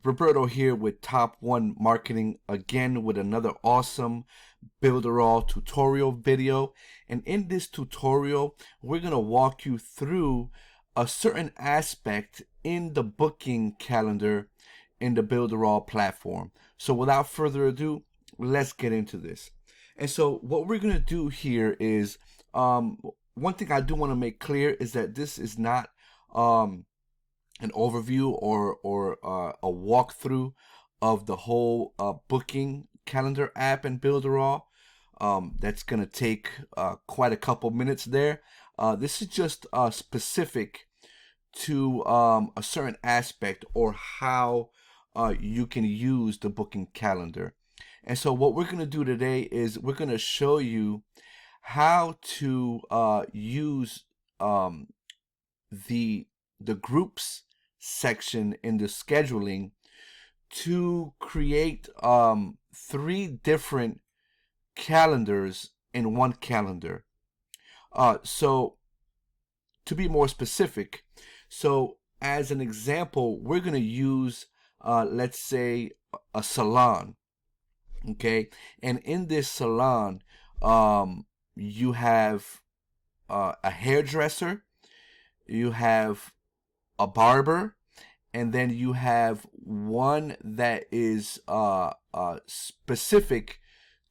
Roberto here with Top 1 Marketing, again with another awesome Builderall tutorial video. And in this tutorial, we're going to walk you through a certain aspect in the booking calendar in the Builderall platform. So without further ado, let's get into this. And so what we're going to do here is, one thing I do want to make clear is that this is not an overview or a walkthrough of the whole booking calendar app in Builderall. That's going to take quite a couple minutes there. This is just specific to a certain aspect or how you can use the booking calendar. And so what we're going to do today is we're going to show you how to use the groups section in the scheduling to create 3 different calendars in one calendar. So to be more specific, so as an example, we're going to use let's say a salon. Okay, and in this salon you have a hairdresser, you have a barber, and then you have one that is specific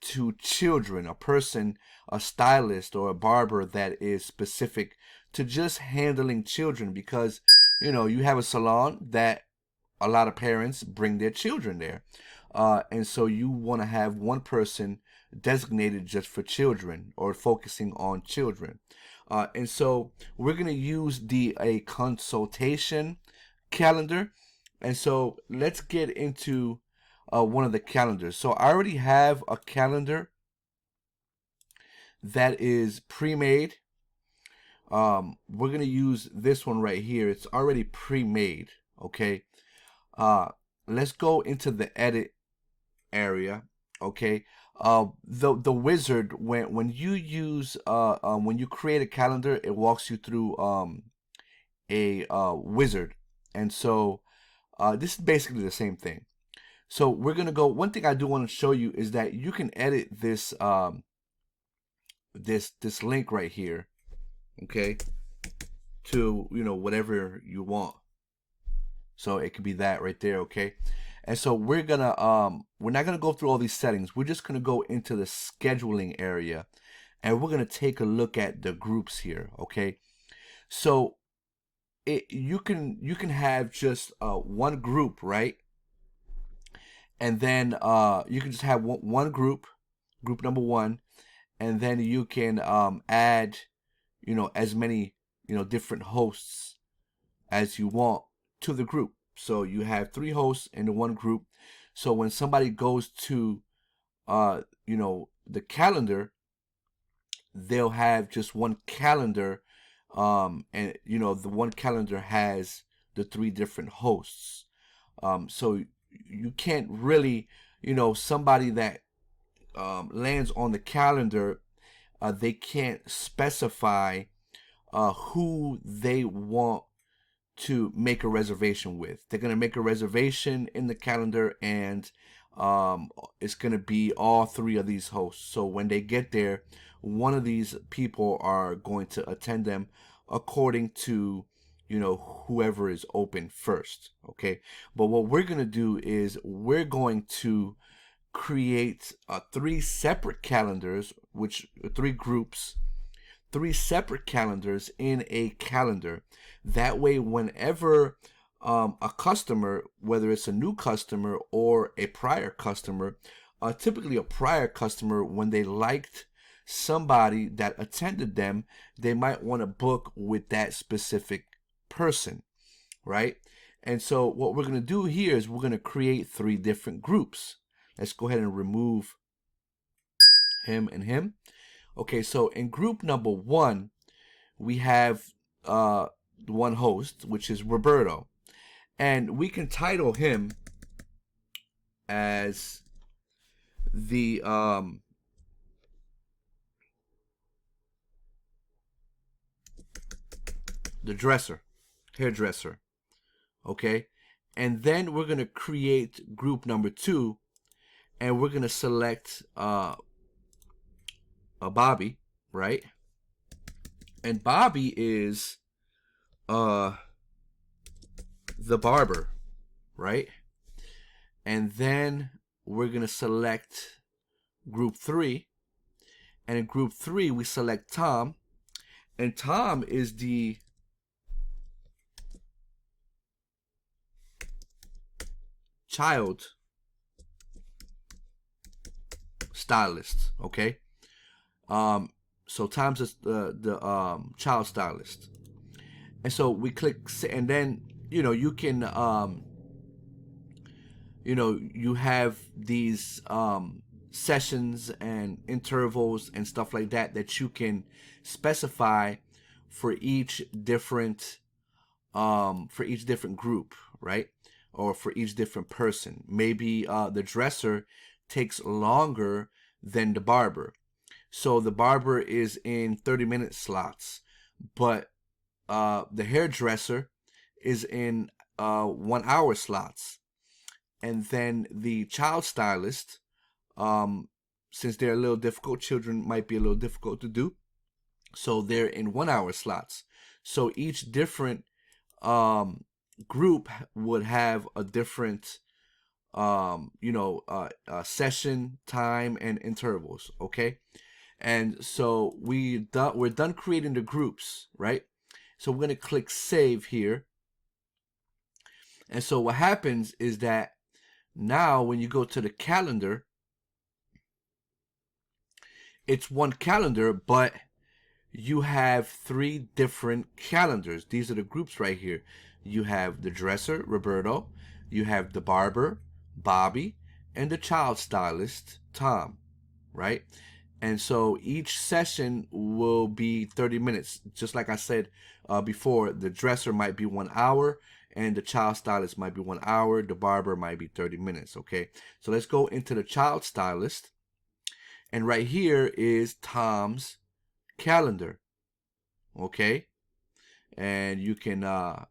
to children, a person, a stylist or a barber that is specific to just handling children, because you have a salon that a lot of parents bring their children there, and so you want to have one person designated just for children or focusing on children. And so we're going to use a consultation calendar. And so let's get into one of the calendars. So I already have a calendar that is pre-made. We're going to use this one right here. It's already pre-made. Okay. Let's go into the edit area. Okay. The wizard, when you use when you create a calendar, it walks you through a wizard, and so this is basically the same thing. So we're gonna go. One thing I do want to show you is that you can edit this this link right here, okay, to whatever you want. So it could be that right there, okay. And so we're not gonna go through all these settings. We're just gonna go into the scheduling area, and we're gonna take a look at the groups here, okay. So you can have just one group, right? And then you can just have one group number 1, and then you can add as many different hosts as you want to the group. So you have 3 hosts in the one group. So when somebody goes to the calendar, they'll have just one calendar, and the one calendar has the 3 different hosts. So you can't really, somebody that lands on the calendar, they can't specify who they want to make a reservation with. They're going to make a reservation in the calendar, and it's going to be all 3 of these hosts. So when they get there, one of these people are going to attend them according to whoever is open first, okay. But what we're going to do is we're going to create 3 separate calendars, which 3 groups, 3 separate calendars in a calendar. That way, whenever a customer, whether it's a new customer or a prior customer, typically a prior customer, when they liked somebody that attended them, they might want to book with that specific person, right? And so what we're going to do here is we're going to create 3 different groups. Let's go ahead and remove him and him. Okay, so in group number 1, we have one host, which is Roberto, and we can title him as the hairdresser, okay. And then we're going to create group number 2, and we're going to select a Bobby, right? And Bobby is the barber, right? And then we're going to select group 3. And in group 3, we select Tom. And Tom is the child stylist, okay? So Tom's the child stylist. And so we click, and then, you can, you have these sessions and intervals and stuff like that that you can specify for each different group, right? Or for each different person. Maybe the dresser takes longer than the barber. So the barber is in 30-minute slots, but the hairdresser is in 1-hour slots. And then the child stylist, since they're a little difficult, children might be a little difficult to do, so they're in 1-hour slots. So each different group would have a different session time and intervals, okay? And so we're done creating the groups, right? So we're going to click save here. And so what happens is that now when you go to the calendar, it's one calendar, but you have 3 different calendars. These are the groups right here. You have the dresser, Roberto. You have the barber, Bobby, and the child stylist, Tom, right? And so each session will be 30 minutes. Just like I said before, the dresser might be 1 hour, and the child stylist might be 1 hour. The barber might be 30 minutes, okay? So let's go into the child stylist. And right here is Tom's calendar, okay? And you can, the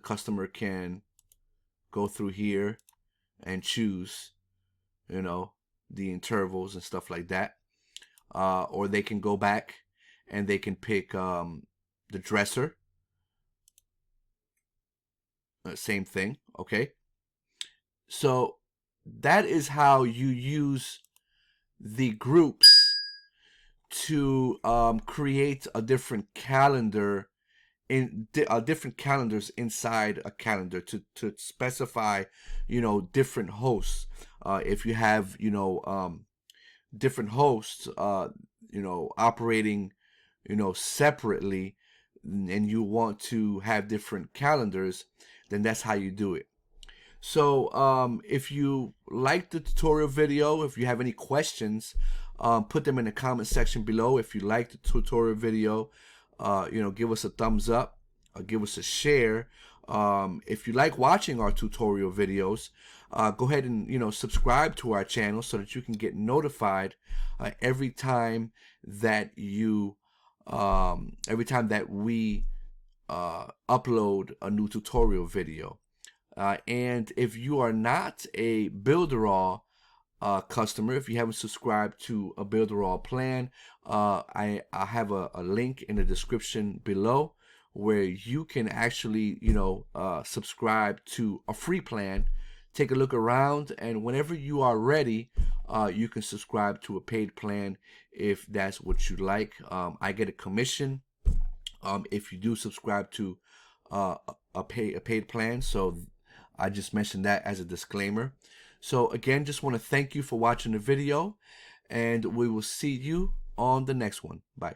customer can go through here and choose, the intervals and stuff like that. Or they can go back and they can pick the dresser. Same thing, okay? So that is how you use the groups to create a different calendar different calendars inside a calendar to specify different hosts. If you have different hosts operating separately, and you want to have different calendars, then that's how you do it. So if you like the tutorial video, if you have any questions, put them in the comment section below. If you like the tutorial video, give us a thumbs up, give us a share. If you like watching our tutorial videos, go ahead and subscribe to our channel so that you can get notified every time that we upload a new tutorial video. And if you are not a Builderall customer, if you haven't subscribed to a Builderall plan, I have a link in the description below where you can actually subscribe to a free plan. Take a look around, and whenever you are ready, you can subscribe to a paid plan if that's what you like. I get a commission if you do subscribe to a paid plan, so I just mentioned that as a disclaimer. So again, just want to thank you for watching the video, and we will see you on the next one. Bye.